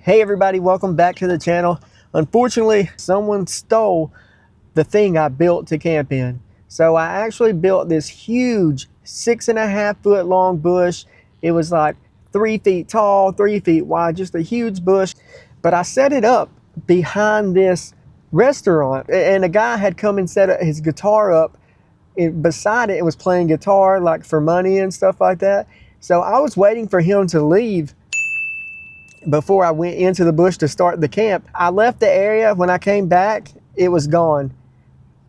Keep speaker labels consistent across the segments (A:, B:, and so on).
A: Hey everybody, welcome back to the channel. Unfortunately, someone stole the thing I built to camp in. So I actually built this huge 6.5 foot long bush. It was like 3 feet tall, 3 feet wide, just a huge bush. But I set it up behind this restaurant, and a guy had come and set his guitar up beside it and was playing guitar like for money and stuff like that. So I was waiting for him to leave before I went into the bush to start the camp. I left the area. When I came back, it was gone.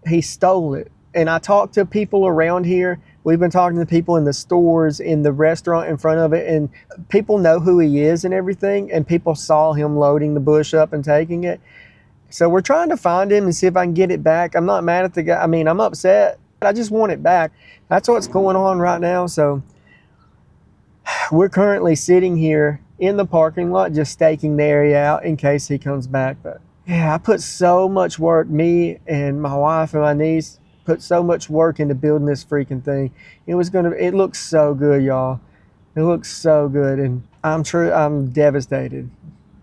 A: He stole it. And I talked to people around here. We've been talking to people in the stores, in the restaurant in front of it, and people know who he is and everything, and people saw him loading the bush up and taking it. So we're trying to find him and see if I can get it back. I'm not mad at the guy. I mean, I'm upset. I just want it back. That's what's going on right now. So we're currently sitting here in the parking lot, just staking the area out in case he comes back. But yeah, I put so much work, me and my wife and my niece put so much work into building this freaking thing. It looks so good, y'all. It looks so good, and I'm devastated.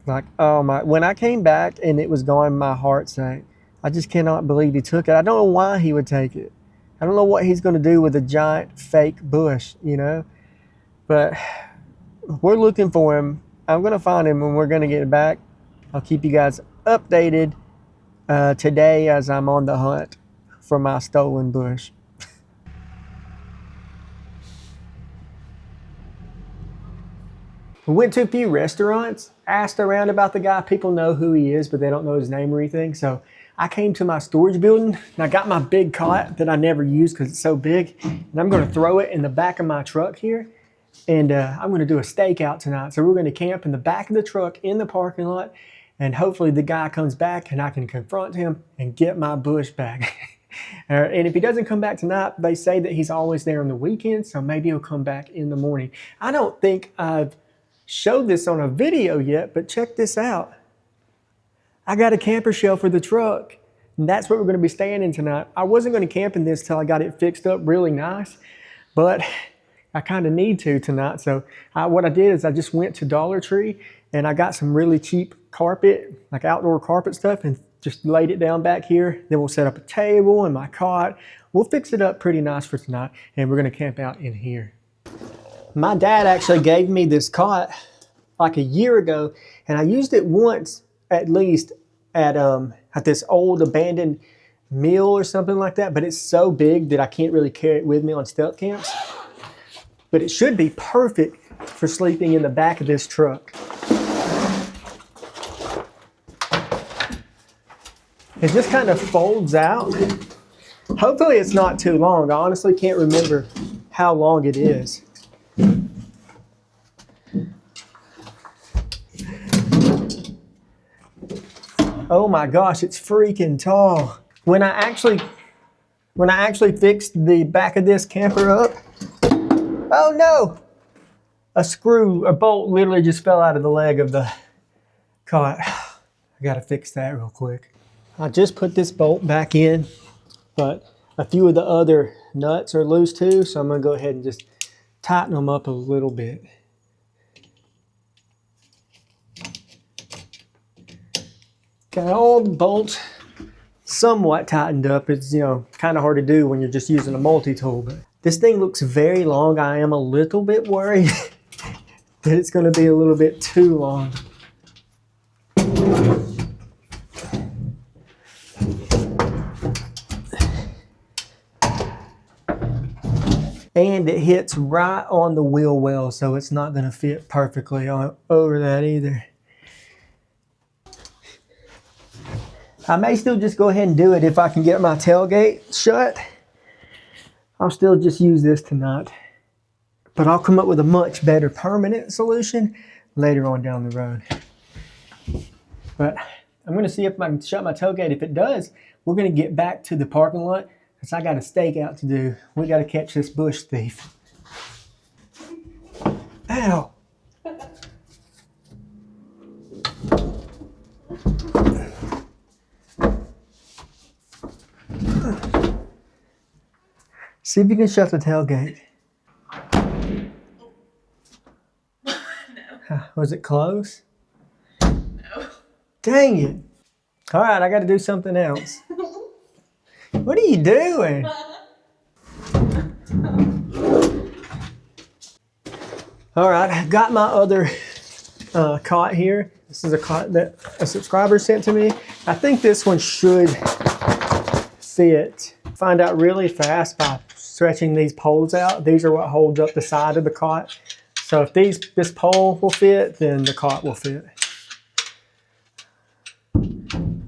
A: Like, oh my, when I came back and it was gone, my heart sank. I just cannot believe he took it. I don't know why he would take it. I don't know what he's going to do with a giant fake bush, you know? But we're looking for him. I'm going to find him and we're going to get it back. I'll keep you guys updated today as I'm on the hunt for my stolen bush. We went to a few restaurants, asked around about the guy. People know who he is, but they don't know his name or anything. So I came to my storage building and I got my big cot that I never use because it's so big. And I'm going to throw it in the back of my truck here. And I'm going to do a stakeout tonight. So we're going to camp in the back of the truck in the parking lot. And hopefully the guy comes back and I can confront him and get my bush back. And if he doesn't come back tonight, they say that he's always there on the weekends. So maybe he'll come back in the morning. I don't think I've showed this on a video yet, but check this out. I got a camper shell for the truck. And that's what we're going to be staying in tonight. I wasn't going to camp in this till I got it fixed up really nice. But I kind of need to tonight. So what I did is I just went to Dollar Tree and I got some really cheap carpet, like outdoor carpet stuff, and just laid it down back here. Then we'll set up a table and my cot. We'll fix it up pretty nice for tonight, and we're going to camp out in here. My dad actually gave me this cot like a year ago, and I used it once at least at this old abandoned mill or something like that, but it's so big that I can't really carry it with me on stealth camps. But it should be perfect for sleeping in the back of this truck. It just kind of folds out. Hopefully it's not too long. I honestly can't remember how long it is. Oh my gosh, it's freaking tall. When I actually fixed the back of this camper up, oh no! A bolt literally just fell out of the leg of the cot. I gotta fix that real quick. I just put this bolt back in, but a few of the other nuts are loose too, so I'm gonna go ahead and just tighten them up a little bit. Got all the bolts somewhat tightened up. It's, kind of hard to do when you're just using a multi-tool, but this thing looks very long. I am a little bit worried that it's going to be a little bit too long. And it hits right on the wheel well, so it's not going to fit perfectly over that either. I may still just go ahead and do it if I can get my tailgate shut. I'll still just use this tonight. But I'll come up with a much better permanent solution later on down the road. But I'm going to see if I can shut my tailgate. If it does, we're going to get back to the parking lot because I got a stakeout to do. We got to catch this bush thief. Ow! See if you can shut the tailgate.
B: No.
A: Was it close? Dang it. All right, I got to do something else. What are you doing? All right, I've got my other cot here. This is a cot that a subscriber sent to me. I think this one should fit. Find out really fast by stretching these poles out. These are what holds up the side of the cot. So if this pole will fit, then the cot will fit.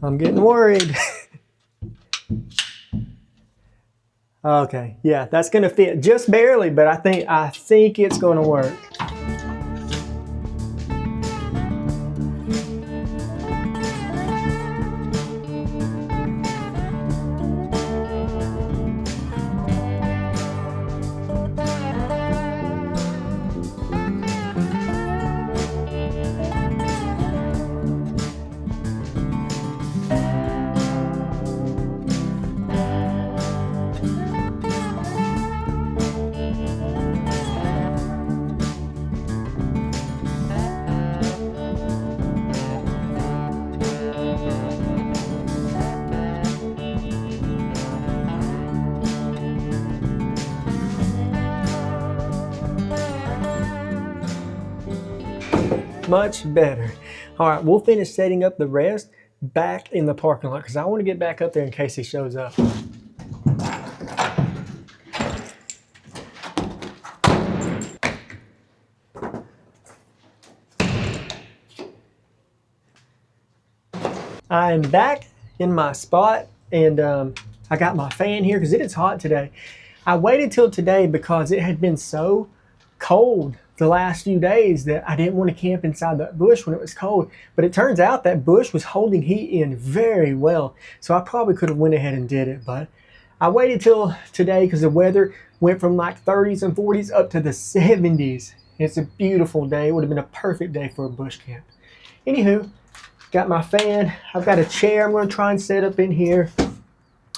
A: I'm getting worried. Okay, yeah, that's gonna fit just barely, but I think it's gonna work. Much better. All right, we'll finish setting up the rest back in the parking lot because I want to get back up there in case he shows up. I am back in my spot, and I got my fan here because it is hot today. I waited till today because it had been so cold the last few days that I didn't want to camp inside that bush when it was cold. But it turns out that bush was holding heat in very well. So I probably could have went ahead and did it. But I waited till today because the weather went from like 30s and 40s up to the 70s. It's a beautiful day. It would have been a perfect day for a bush camp. Anywho, got my fan. I've got a chair I'm going to try and set up in here.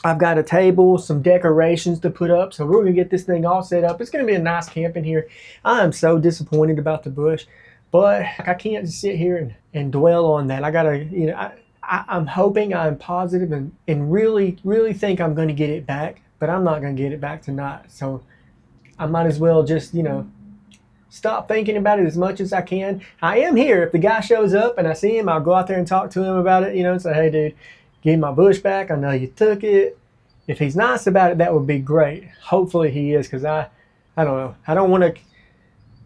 A: I've got a table, some decorations to put up, so we're gonna get this thing all set up. It's gonna be a nice camp in here. I am so disappointed about the bush, but I can't just sit here and dwell on that. I gotta, you know, I'm hoping, I'm positive, and really think I'm gonna get it back, but I'm not gonna get it back tonight. So I might as well just, you know, stop thinking about it as much as I can. I am here. If the guy shows up and I see him, I'll go out there and talk to him about it, you know, and say, hey dude, give my bush back. I know you took it. If he's nice about it, that would be great. Hopefully he is, because I don't know. I don't want to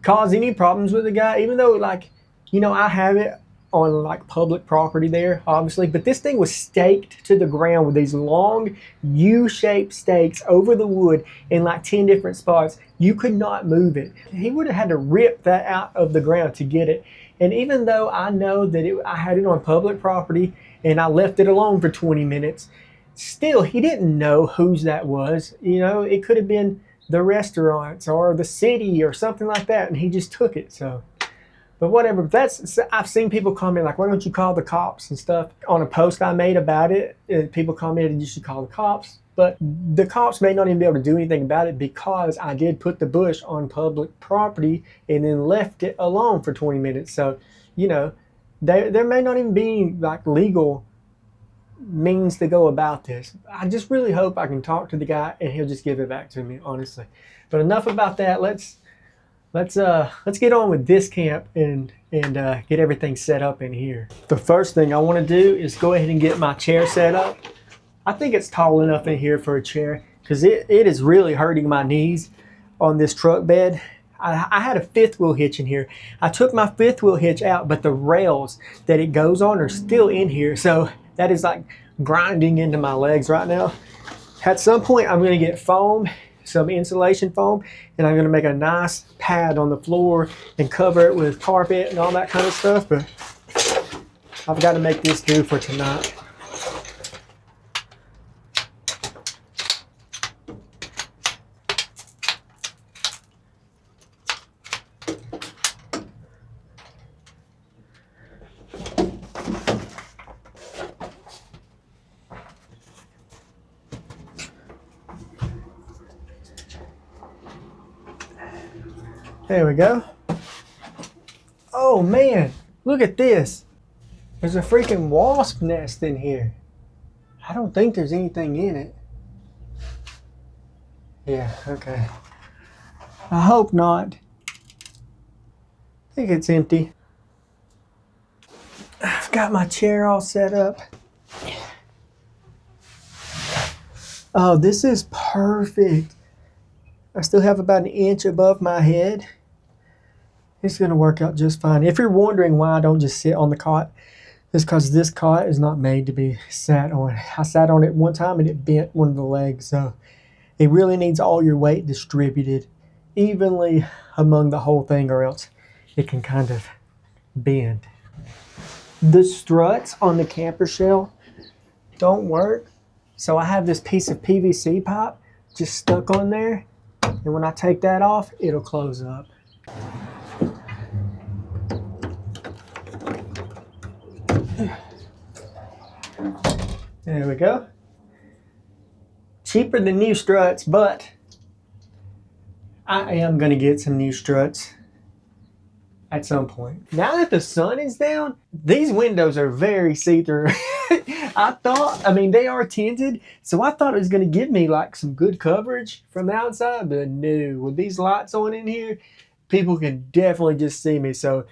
A: cause any problems with the guy, even though, like, you know, I have it on like public property there, obviously, but this thing was staked to the ground with these long U-shaped stakes over the wood in like 10 different spots. You could not move it. He would have had to rip that out of the ground to get it. And even though I know that I had it on public property and I left it alone for 20 minutes, still, he didn't know whose that was. You know, it could have been the restaurants or the city or something like that, and he just took it. So, but whatever. I've seen people comment like, why don't you call the cops and stuff on a post I made about it. People commented you should call the cops, but the cops may not even be able to do anything about it because I did put the bush on public property and then left it alone for 20 minutes. So, you know, there may not even be like legal means to go about this. I just really hope I can talk to the guy and he'll just give it back to me, honestly. But enough about that. Let's get on with this camp and get everything set up in here. The first thing I want to do is go ahead and get my chair set up. I think it's tall enough in here for a chair because it is really hurting my knees on this truck bed. I had a fifth wheel hitch in here. I took my fifth wheel hitch out, but the rails that it goes on are still in here. So that is like grinding into my legs right now. At some point, I'm going to get foam, some insulation foam, and I'm going to make a nice pad on the floor and cover it with carpet and all that kind of stuff. But I've got to make this do for tonight. There we go. Oh man, look at this. There's a freaking wasp nest in here. I don't think there's anything in it. Yeah, okay. I hope not. I think it's empty. I've got my chair all set up. Oh, this is perfect. I still have about an inch above my head. It's going to work out just fine. If you're wondering why I don't just sit on the cot, it's because this cot is not made to be sat on. I sat on it one time and it bent one of the legs. So it really needs all your weight distributed evenly among the whole thing, or else it can kind of bend. The struts on the camper shell don't work. So I have this piece of PVC pipe just stuck on there. And when I take that off, it'll close up. There we go. Cheaper than new struts, but I am going to get some new struts at some point. Now that the sun is down, these windows are very see-through. I mean, they are tinted, so I thought it was going to give me like some good coverage from the outside, but no, with these lights on in here, people can definitely just see me. So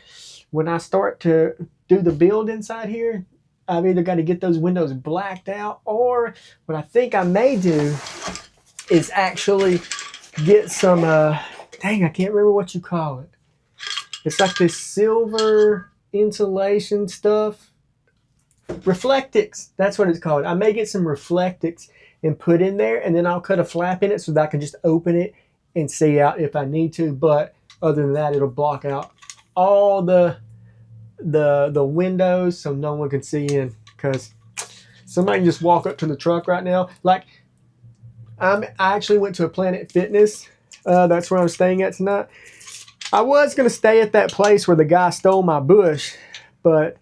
A: when I start to do the build inside here, I've either got to get those windows blacked out, or what I think I may do is actually get some, dang, I can't remember what you call it. It's like this silver insulation stuff. Reflectix, that's what it's called. I may get some Reflectix and put in there, and then I'll cut a flap in it so that I can just open it and see out if I need to. But other than that, it'll block out all the windows so no one can see in, because somebody can just walk up to the truck right now. Like, I actually went to a Planet Fitness. That's where I'm staying at tonight. I was going to stay at that place where the guy stole my bush, but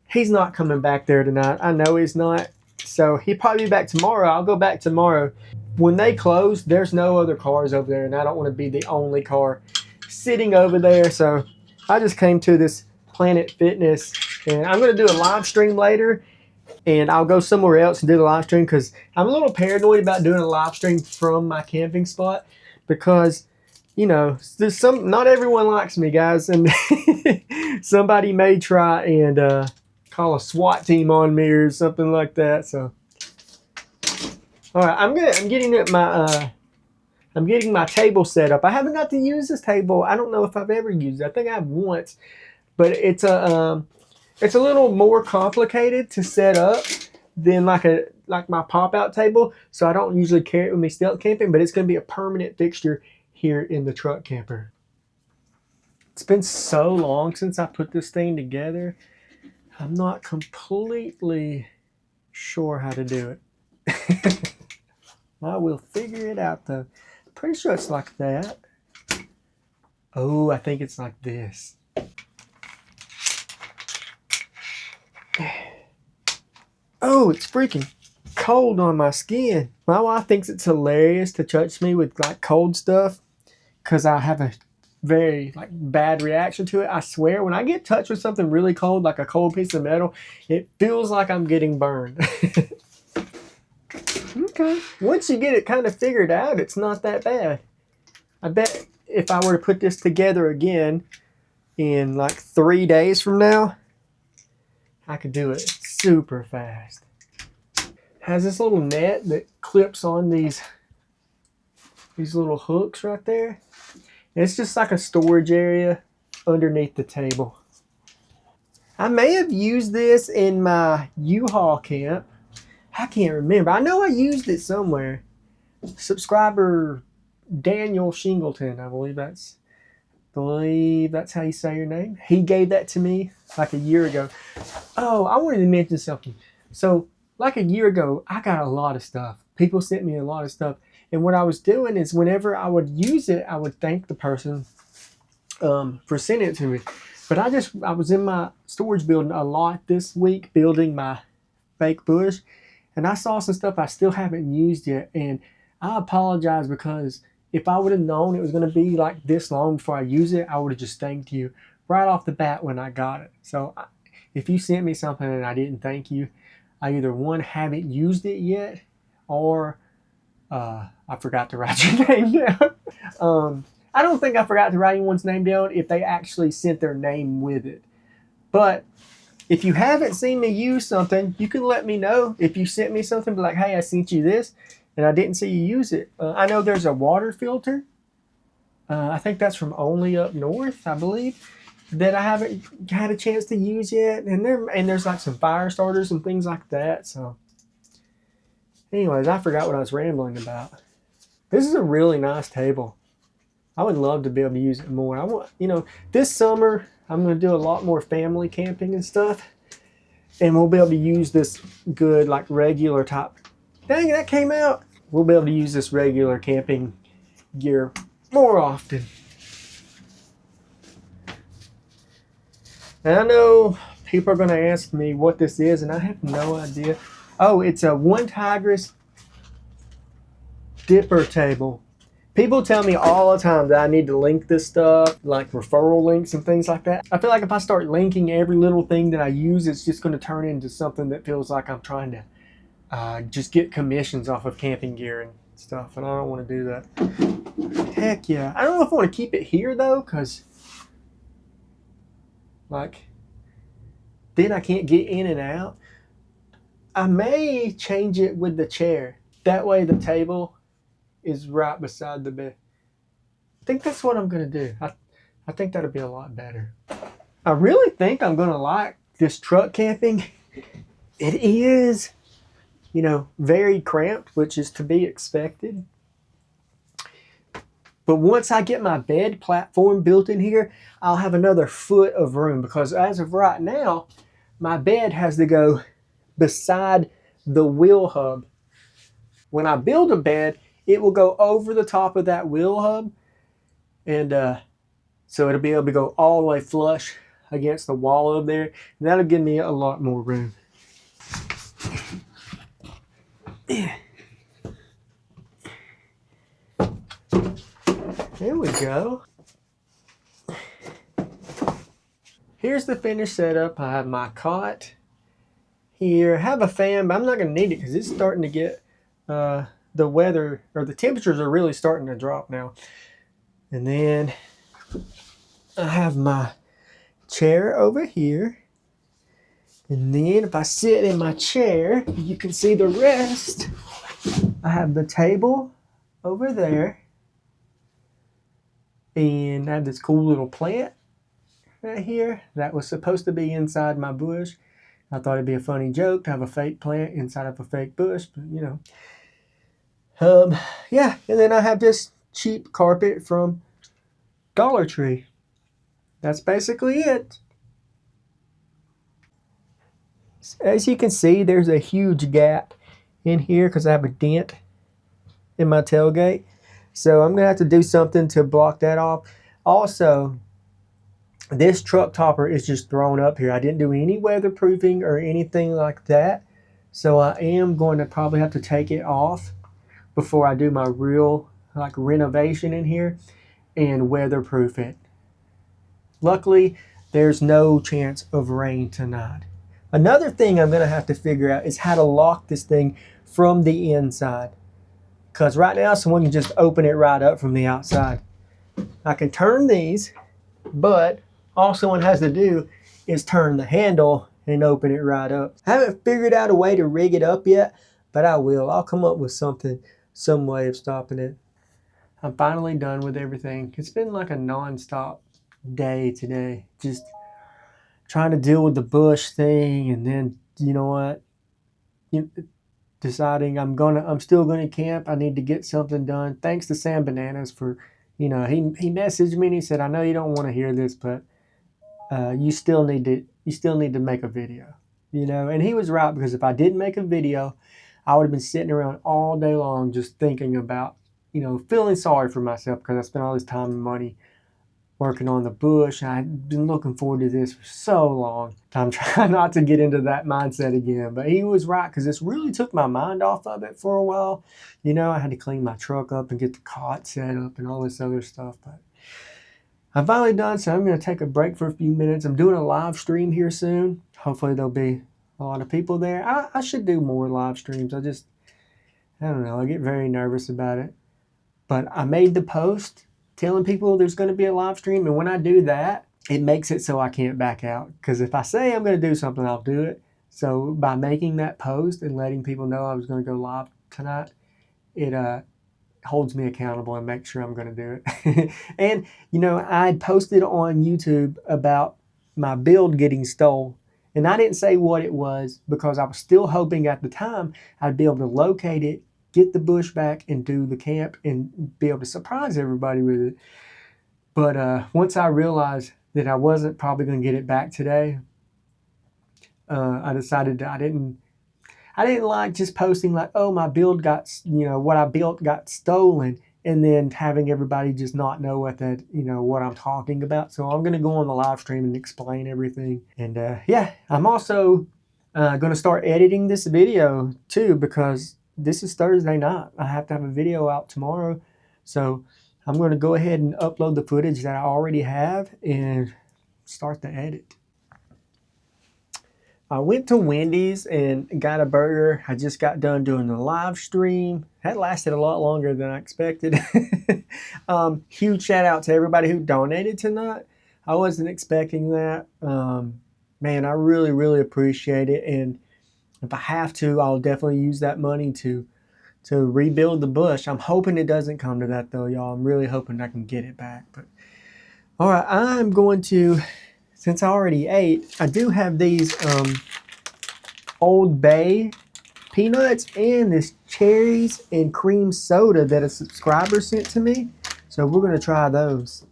A: he's not coming back there tonight. I know he's not. So he'll probably be back tomorrow. I'll go back tomorrow. When they close, there's no other cars over there, and I don't want to be the only car sitting over there. So I just came to this Planet Fitness, and I'm going to do a live stream later, and I'll go somewhere else and do the live stream, because I'm a little paranoid about doing a live stream from my camping spot, because, you know, there's not everyone likes me, guys, and somebody may try and call a SWAT team on me or something like that. So, all right, I'm getting my table set up. I haven't got to use this table. I don't know if I've ever used it. I think I have once, but it's a little more complicated to set up than like my pop-out table. So I don't usually carry it with me still camping, but it's going to be a permanent fixture here in the truck camper. It's been so long since I put this thing together. I'm not completely sure how to do it. I will figure it out though. Pretty sure it's like that. Oh, I think it's like this. Oh, it's freaking cold on my skin. My wife thinks it's hilarious to touch me with like cold stuff, because I have a very like bad reaction to it. I swear, when I get touched with something really cold, like a cold piece of metal, it feels like I'm getting burned. Okay. Once you get it kind of figured out, it's not that bad. I bet if I were to put this together again in like 3 days from now, I could do it super fast. Has this little net that clips on these little hooks right there. It's just like a storage area underneath the table. I may have used this in my U-Haul camp. I can't remember. I know I used it somewhere. Subscriber Daniel Shingleton, I believe that's how you say your name. He gave that to me like a year ago. Oh, I wanted to mention something. So, like a year ago, I got a lot of stuff. People sent me a lot of stuff. And what I was doing is whenever I would use it, I would thank the person for sending it to me. But I was in my storage building a lot this week, building my fake bush. And I saw some stuff I still haven't used yet. And I apologize, because if I would have known it was going to be like this long before I use it, I would have just thanked you right off the bat when I got it. So if you sent me something and I didn't thank you, I either one, haven't used it yet, or I forgot to write your name down. I don't think I forgot to write anyone's name down if they actually sent their name with it. But if you haven't seen me use something, you can let me know. If you sent me something, be like, hey, I sent you this, and I didn't see you use it. I know there's a water filter. I think that's from Only Up North, I believe, that I haven't had a chance to use yet. And there's like some fire starters and things like that. So anyways, I forgot what I was rambling about. This is a really nice table. I would love to be able to use it more. I want, this summer I'm going to do a lot more family camping and stuff, and we'll be able to use this good, like, regular type. Dang, that came out. We'll be able to use this regular camping gear more often. And I know people are going to ask me what this is, and I have no idea. Oh, it's a One Tigris dipper table. People tell me all the time that I need to link this stuff, like referral links and things like that. I feel like if I start linking every little thing that I use, it's just going to turn into something that feels like I'm trying to just get commissions off of camping gear and stuff, and I don't want to do that. Heck yeah. I don't know if I want to keep it here, though, because, like, then I can't get in and out. I may change it with the chair. That way the table is right beside the bed. I think that's what I'm going to do. I think that'll be a lot better. I really think I'm going to like this truck camping. It is, very cramped, which is to be expected. But once I get my bed platform built in here, I'll have another foot of room, because as of right now, my bed has to go beside the wheel hub. When I build a bed, it will go over the top of that wheel hub, and so it'll be able to go all the way flush against the wall over there, and that'll give me a lot more room. There we go. Here's the finished setup. I have my cot here. I have a fan, but I'm not going to need it because it's starting to get the weather, or the temperatures are really starting to drop now. And then I have my chair over here. And then if I sit in my chair, you can see the rest. I have the table over there. And I have this cool little plant right here that was supposed to be inside my bush. I thought it'd be a funny joke to have a fake plant inside of a fake bush, but yeah. And then I have this cheap carpet from Dollar Tree. That's basically it. As you can see, there's a huge gap in here because I have a dent in my tailgate. So I'm going to have to do something to block that off. Also, this truck topper is just thrown up here. I didn't do any weatherproofing or anything like that. So I am going to probably have to take it off before I do my real renovation in here and weatherproof it. Luckily, there's no chance of rain tonight. Another thing I'm going to have to figure out is how to lock this thing from the inside. Because right now, someone can just open it right up from the outside. I can turn these, but all someone has to do is turn the handle and open it right up. I haven't figured out a way to rig it up yet, but I will. I'll come up with some way of stopping it. I'm finally done with everything. It's been like a non-stop day today. Just trying to deal with the bush thing, and then, deciding I'm still gonna camp. I need to get something done. Thanks to Sam Bananas for, he messaged me and he said, I know you don't want to hear this, but you still need to make a video. And he was right, because if I didn't make a video, I would have been sitting around all day long just thinking about, feeling sorry for myself because I spent all this time and money working on the bush. I've been looking forward to this for so long. I'm trying not to get into that mindset again. But he was right, because this really took my mind off of it for a while. I had to clean my truck up and get the cot set up and all this other stuff. But I'm finally done, so I'm going to take a break for a few minutes. I'm doing a live stream here soon. Hopefully there'll be a lot of people there. I should do more live streams. I don't know. I get very nervous about it. But I made the post telling people there's going to be a live stream. And when I do that, it makes it so I can't back out. Because if I say I'm going to do something, I'll do it. So by making that post and letting people know I was going to go live tonight, it holds me accountable and makes sure I'm going to do it. And, you know, I had posted on YouTube about my build getting stole. And I didn't say what it was because I was still hoping at the time I'd be able to locate it, get the bush back, and do the camp and be able to surprise everybody with it. But once I realized that I wasn't probably going to get it back today, I decided I didn't like just posting like, oh, my build got, what I built got stolen, and then having everybody just not know what I'm talking about. So I'm going to go on the live stream and explain everything. And yeah, I'm also going to start editing this video too, because this is Thursday night. I have to have a video out tomorrow. So I'm going to go ahead and upload the footage that I already have and start the edit. I went to Wendy's and got a burger. I just got done doing the live stream. That lasted a lot longer than I expected. Huge shout out to everybody who donated tonight. I wasn't expecting that. Man, I really, really appreciate it. And if I have to, I'll definitely use that money to rebuild the bush. I'm hoping it doesn't come to that though, y'all. I'm really hoping I can get it back. But all right, I'm going to, since I already ate, I do have these Old Bay peanuts and this cherries and cream soda that a subscriber sent to me. So we're going to try those.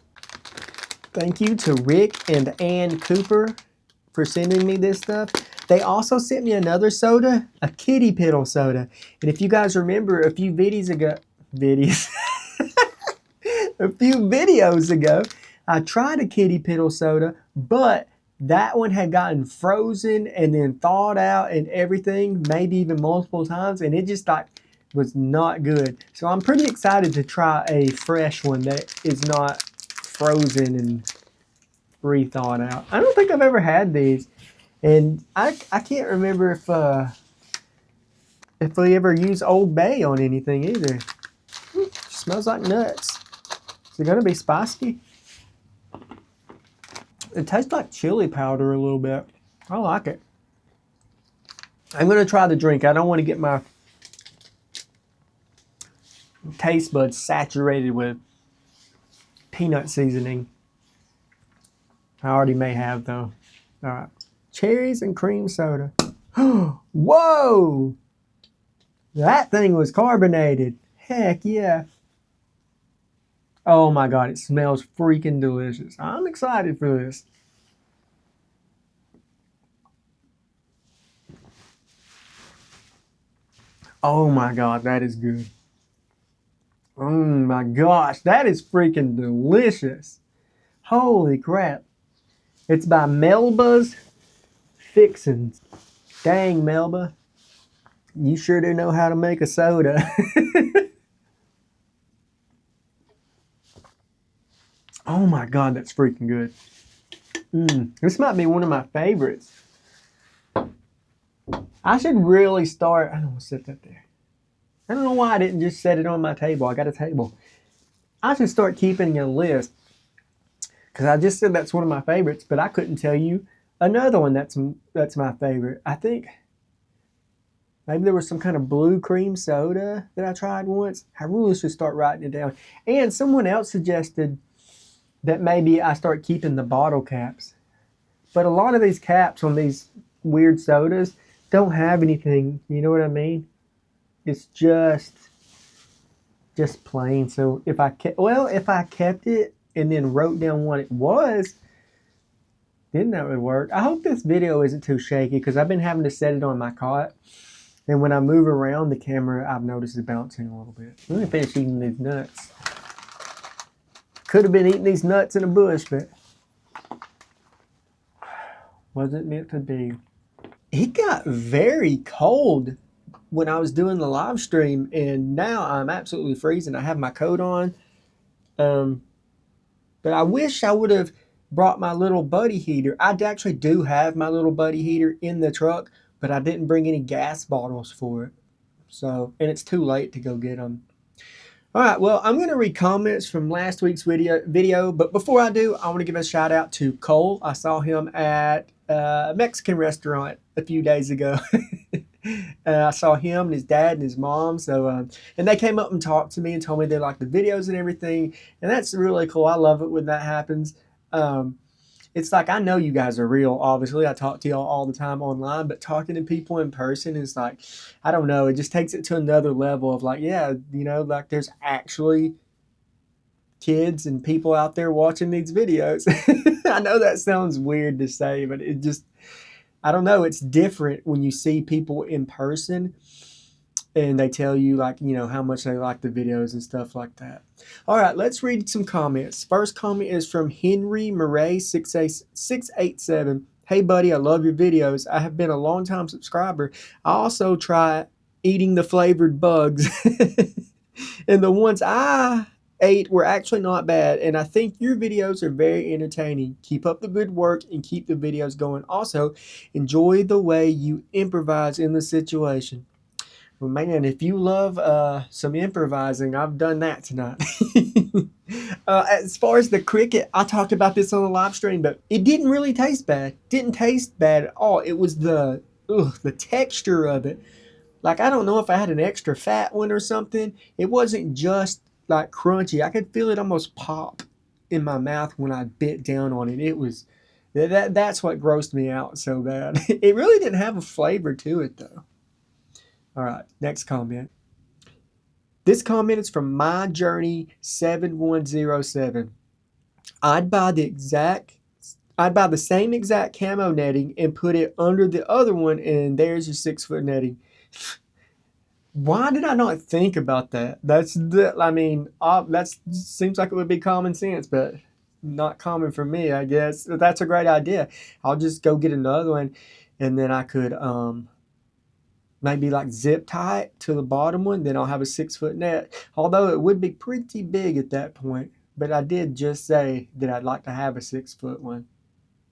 A: Thank you to Rick and Ann Cooper for sending me this stuff. They also sent me another soda, a kitty piddle soda. And if you guys remember a few videos ago, I tried a kitty piddle soda, but that one had gotten frozen and then thawed out and everything, maybe even multiple times, and it just was not good. So I'm pretty excited to try a fresh one that is not frozen and re-thawed out. I don't think I've ever had these, and I can't remember if we ever use Old Bay on anything either. Smells like nuts. Is it gonna be spicy? It tastes like chili powder a little bit. I like it. I'm going to try the drink. I don't want to get my taste buds saturated with peanut seasoning. I already may have though. All right. Cherries and cream soda. Whoa! That thing was carbonated. Heck yeah. Oh my God, it smells freaking delicious. I'm excited for this. Oh my God, that is good. Oh my gosh, that is freaking delicious. Holy crap. It's by Melba's Fixins. Dang, Melba. You sure do know how to make a soda. Oh my God, that's freaking good. This might be one of my favorites. I should really start. I don't want to set that there. I don't know why I didn't just set it on my table. I got a table. I should start keeping a list, because I just said that's one of my favorites, but I couldn't tell you another one that's my favorite. I think maybe there was some kind of blue cream soda that I tried once. I really should start writing it down. And someone else suggested that maybe I start keeping the bottle caps. But a lot of these caps on these weird sodas don't have anything. You know what I mean? It's just plain. So if I kept it and then wrote down what it was, then that would work. I hope this video isn't too shaky, because I've been having to set it on my cot. And when I move around the camera, I've noticed it bouncing a little bit. Let me finish eating these nuts. Could have been eating these nuts in a bush, but wasn't meant to be. It got very cold when I was doing the live stream, and now I'm absolutely freezing. I have my coat on. But I wish I would have brought my little buddy heater. I actually do have my little buddy heater in the truck, but I didn't bring any gas bottles for it. So, and it's too late to go get them. All right, well, I'm going to read comments from last week's video, but before I do, I want to give a shout out to Cole. I saw him at a Mexican restaurant a few days ago. I saw him and his dad and his mom. So, and they came up and talked to me and told me they liked the videos and everything. And that's really cool. I love it when that happens. It's like, I know you guys are real. Obviously, I talk to y'all all the time online, but talking to people in person is like, I don't know. It just takes it to another level of like, yeah, you know, like there's actually kids and people out there watching these videos. I know that sounds weird to say, but it just, I don't know. It's different when you see people in person and they tell you, like, you know, how much they like the videos and stuff like that. All right, let's read some comments. First comment is from Henry Murray 687. Hey buddy, I love your videos. I have been a long time subscriber. I also try eating the flavored bugs. And the ones I ate were actually not bad, and I think your videos are very entertaining. Keep up the good work and keep the videos going. Also, enjoy the way you improvise in the situation. Well, man, if you love some improvising, I've done that tonight. As far as the cricket, I talked about this on the live stream, but it didn't really taste bad. Didn't taste bad at all. It was the texture of it. Like, I don't know if I had an extra fat one or something. It wasn't just like crunchy. I could feel it almost pop in my mouth when I bit down on it. It was that's what grossed me out so bad. It really didn't have a flavor to it though. All right, next comment. This comment is from My Journey 7107. I'd buy the same exact camo netting and put it under the other one, and there's your 6-foot netting. Why did I not think about that? That seems like it would be common sense, but not common for me, I guess. That's a great idea. I'll just go get another one, and then I could maybe like zip tie it to the bottom one. Then I'll have a 6-foot net. Although it would be pretty big at that point. But I did just say that I'd like to have a 6-foot one.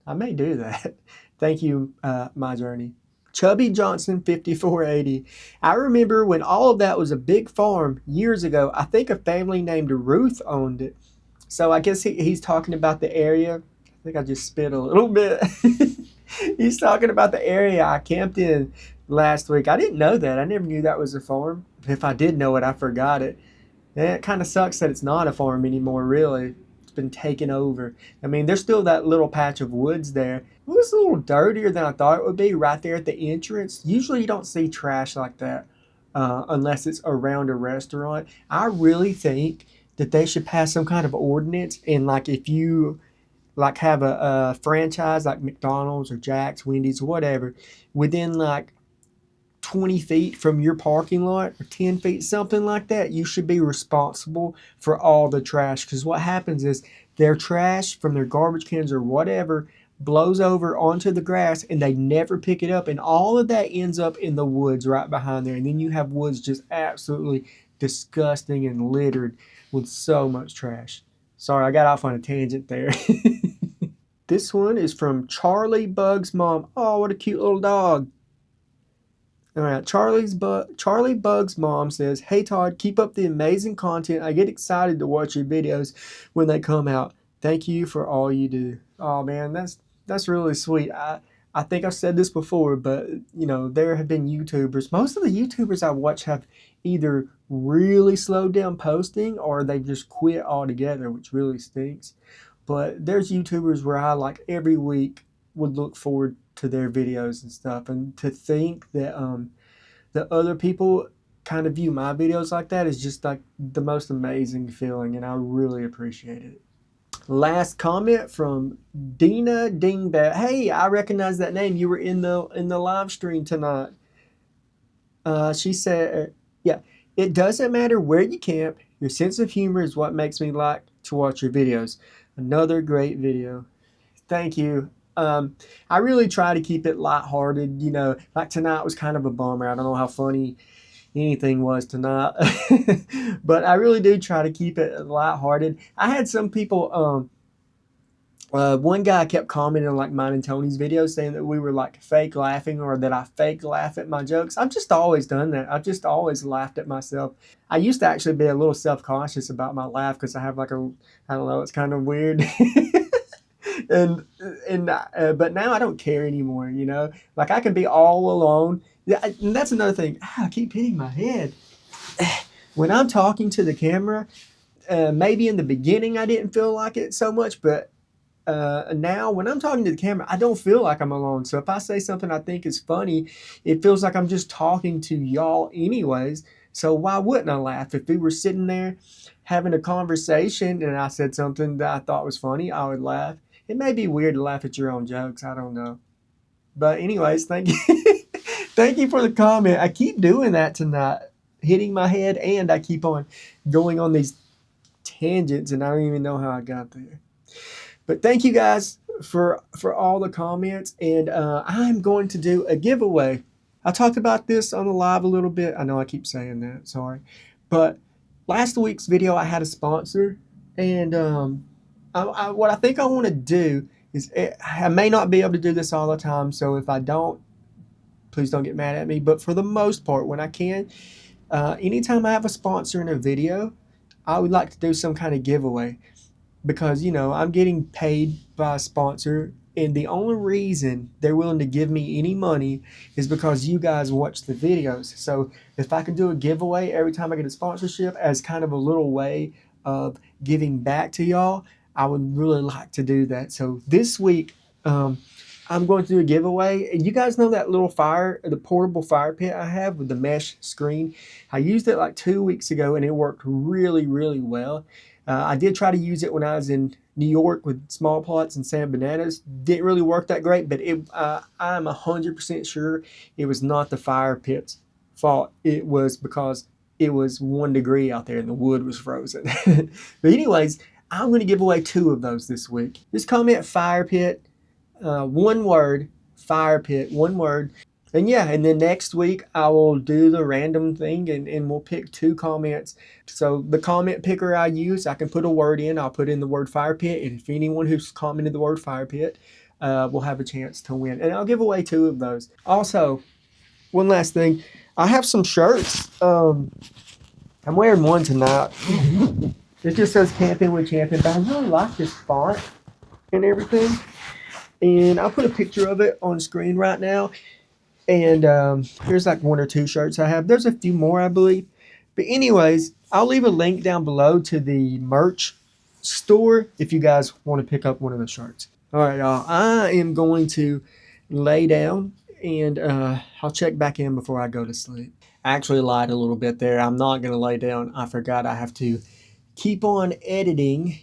A: I may do that. Thank you, My Journey. Chubby Johnson 5480. I remember when all of that was a big farm years ago. I think a family named Ruth owned it. So I guess he's talking about the area. I think I just spit a little bit. He's talking about the area I camped in last week. I didn't know that. I never knew that was a farm. If I did know it, I forgot it. And it kind of sucks that it's not a farm anymore, really. It's been taken over. I mean, there's still that little patch of woods there. It was a little dirtier than I thought it would be right there at the entrance. Usually you don't see trash like that unless it's around a restaurant. I really think that they should pass some kind of ordinance, and like if you like have a franchise like McDonald's or Jack's, Wendy's, whatever, within like 20 feet from your parking lot or 10 feet, something like that, you should be responsible for all the trash. Because what happens is their trash from their garbage cans or whatever blows over onto the grass and they never pick it up. And all of that ends up in the woods right behind there. And then you have woods just absolutely disgusting and littered with so much trash. Sorry, I got off on a tangent there. This one is from Charlie Bug's mom. Oh, what a cute little dog. All right, Charlie Bug's mom says, "Hey Todd, keep up the amazing content. I get excited to watch your videos when they come out. Thank you for all you do." Oh man, that's really sweet. I think I've said this before, but you know, there have been YouTubers. Most of the YouTubers I watch have either really slowed down posting or they just quit altogether, which really stinks. But there's YouTubers where I like every week would look forward to their videos and stuff, and to think that that other people kind of view my videos like that is just like the most amazing feeling, and I really appreciate it. Last comment from Dina Dingbat. Hey, I recognize that name. You were in the live stream tonight. She said, yeah, it doesn't matter where you camp. Your sense of humor is what makes me like to watch your videos. Another great video. Thank you. I really try to keep it lighthearted. You know, like tonight was kind of a bummer. I don't know how funny anything was tonight, but I really do try to keep it lighthearted. I had some people One guy kept commenting on like mine and Tony's videos saying that we were like fake laughing or that I fake laugh at my jokes. I've just always done that. I've just always laughed at myself. I used to actually be a little self-conscious about my laugh because I have like a, I don't know, it's kind of weird. and but now I don't care anymore, you know? Like I can be all alone. Yeah, and that's another thing. I keep hitting my head. When I'm talking to the camera, maybe in the beginning I didn't feel like it so much, but now when I'm talking to the camera, I don't feel like I'm alone. So if I say something I think is funny, it feels like I'm just talking to y'all anyways. So why wouldn't I laugh? If we were sitting there having a conversation and I said something that I thought was funny, I would laugh. It may be weird to laugh at your own jokes. I don't know. But anyways, thank you. Thank you for the comment. I keep doing that tonight, hitting my head, and I keep on going on these tangents, and I don't even know how I got there. But thank you guys for all the comments, and I'm going to do a giveaway. I talked about this on the live a little bit. I know I keep saying that, sorry. But last week's video, I had a sponsor, and what I think I want to do is, I may not be able to do this all the time, so if I don't, please don't get mad at me. But for the most part, when I can, anytime I have a sponsor in a video, I would like to do some kind of giveaway because, you know, I'm getting paid by a sponsor, and the only reason they're willing to give me any money is because you guys watch the videos. So if I could do a giveaway every time I get a sponsorship as kind of a little way of giving back to y'all, I would really like to do that. So this week, I'm going to do a giveaway. And you guys know that little the portable fire pit I have with the mesh screen? I used it like 2 weeks ago and it worked really, really well. I did try to use it when I was in New York with small plots and San Bananas. Didn't really work that great, but I'm 100% sure it was not the fire pit's fault. It was because it was 1 degree out there and the wood was frozen. But anyways, I'm going to give away 2 of those this week. Just comment fire pit, one word, fire pit, one word. And yeah, and then next week I will do the random thing and we'll pick 2 comments. So the comment picker I use, I can put a word in. I'll put in the word fire pit. And if anyone who's commented the word fire pit will have a chance to win. And I'll give away 2 of those. Also, one last thing. I have some shirts. I'm wearing one tonight. It just says Campin with Champion, but I really like this font and everything. And I'll put a picture of it on screen right now. And here's like 1 or 2 shirts I have. There's a few more, I believe. But anyways, I'll leave a link down below to the merch store if you guys want to pick up one of the shirts. All right, y'all. I am going to lay down and I'll check back in before I go to sleep. I actually lied a little bit there. I'm not going to lay down. I forgot I have to keep on editing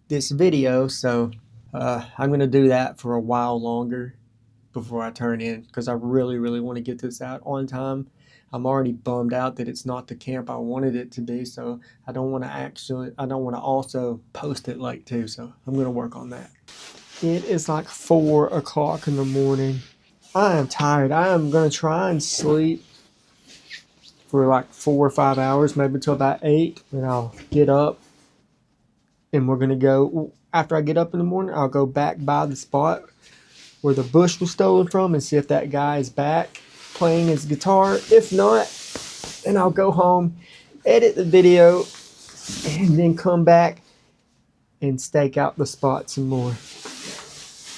A: this video. So I'm going to do that for a while longer before I turn in because I really, really want to get this out on time. I'm already bummed out that it's not the camp I wanted it to be, so I don't want to also post it late too, so I'm going to work on that. It is like 4 o'clock in the morning. I am tired. I am going to try and sleep for like 4 or 5 hours, maybe until about 8, and I'll get up and we're going to go, after I get up in the morning, I'll go back by the spot where the bush was stolen from and see if that guy is back playing his guitar. If not, then I'll go home, edit the video, and then come back and stake out the spot some more.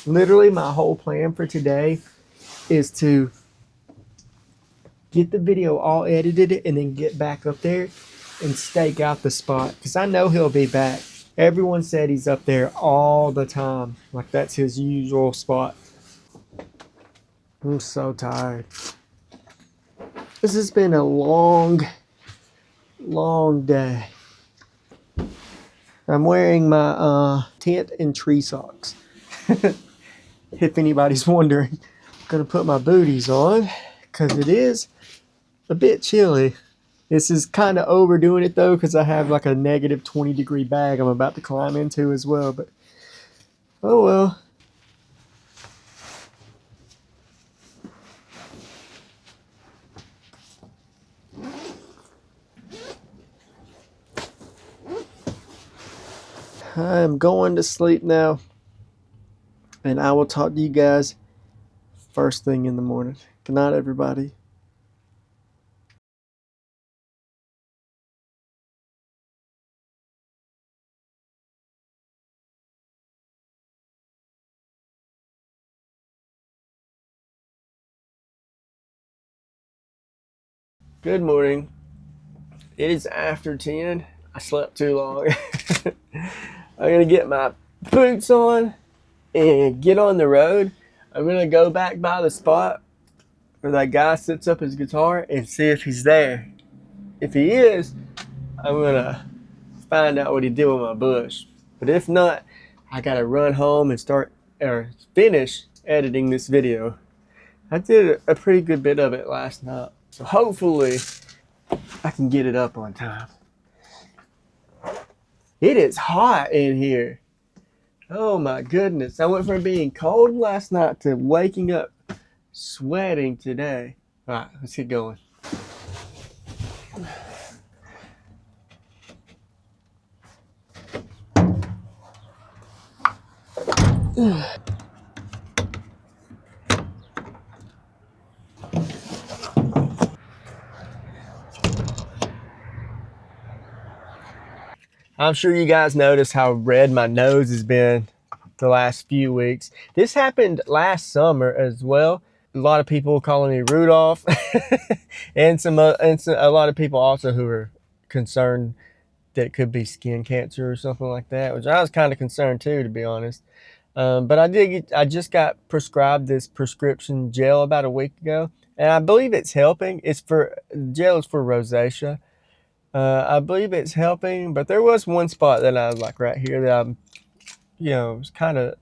A: Literally, my whole plan for today is to get the video all edited and then get back up there and stake out the spot because I know he'll be back. Everyone said he's up there all the time. Like that's his usual spot. I'm so tired. This has been a long, long day. I'm wearing my tent and tree socks. If anybody's wondering, I'm going to put my booties on because it is a bit chilly. This is kind of overdoing it though because I have like a negative 20-degree bag I'm about to climb into as well. But oh well. I'm going to sleep now. And I will talk to you guys first thing in the morning. Good night, everybody. Good morning. It is after 10. I slept too long. I'm going to get my boots on and get on the road. I'm going to go back by the spot where that guy sets up his guitar and see if he's there. If he is, I'm going to find out what he did with my bush. But if not, I got to run home and start or finish editing this video. I did a pretty good bit of it last night. So hopefully I can get it up on time. It is hot in here. Oh my goodness. I went from being cold last night to waking up sweating today. All right, let's get going. I'm sure you guys noticed how red my nose has been the last few weeks. This happened last summer as well. A lot of people calling me Rudolph, and a lot of people also who are concerned that it could be skin cancer or something like that, which I was kind of concerned too, to be honest. But I just got prescribed this prescription gel about a week ago, and I believe it's helping. Gel is for rosacea. I believe it's helping, but there was one spot that I was like right here that I'm, was kind of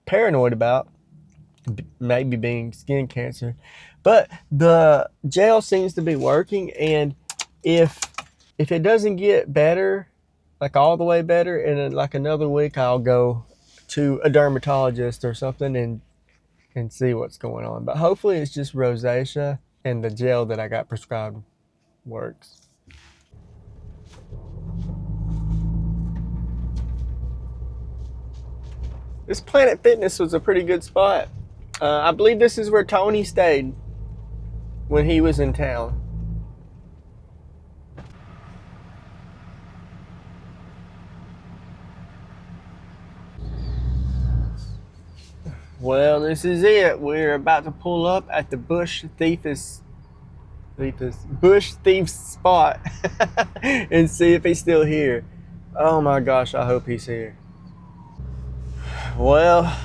A: paranoid about, maybe being skin cancer. But the gel seems to be working, and if it doesn't get better, like all the way better, in like another week, I'll go to a dermatologist or something and see what's going on. But hopefully it's just rosacea, and the gel that I got prescribed works. This Planet Fitness was a pretty good spot. I believe this is where Tony stayed when he was in town. Well, this is it. We're about to pull up at the Bush Thief's spot and see if he's still here. Oh my gosh, I hope he's here. Well,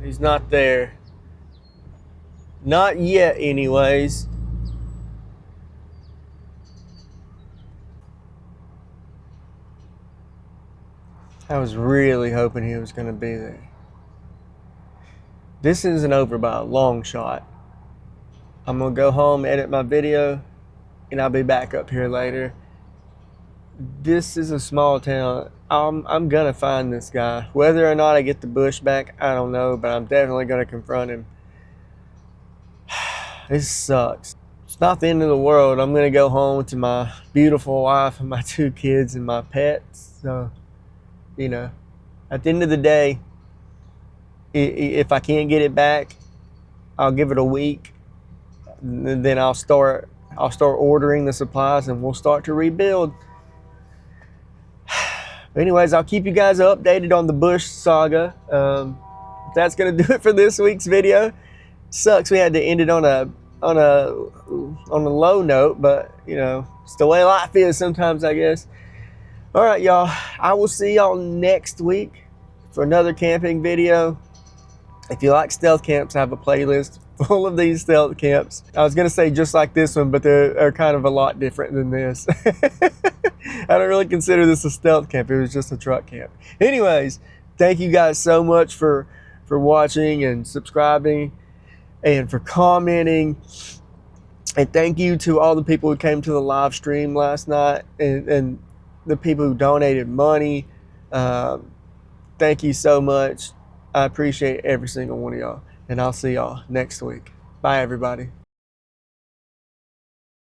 A: he's not there. Not yet, anyways. I was really hoping he was going to be there. This isn't over by a long shot. I'm going to go home, edit my video, and I'll be back up here later. This is a small town. I'm going to find this guy. Whether or not I get the bush back, I don't know, but I'm definitely going to confront him. This sucks. It's not the end of the world. I'm going to go home to my beautiful wife and my 2 kids and my pets. So, at the end of the day, if I can't get it back, I'll give it a week. Then I'll start ordering the supplies and we'll start to rebuild. Anyways, I'll keep you guys updated on the Bush saga. That's gonna do it for this week's video. Sucks we had to end it on a low note, but it's the way life is sometimes, I guess. All right, y'all. I will see y'all next week for another camping video. If you like stealth camps, I have a playlist full of these stealth camps. I was gonna say just like this one, but they're kind of a lot different than this. I don't really consider this a stealth camp. It was just a truck camp. Anyways, thank you guys so much for watching and subscribing and for commenting. And thank you to all the people who came to the live stream last night and the people who donated money. Thank you so much. I appreciate every single one of y'all. And I'll see y'all next week. Bye, everybody.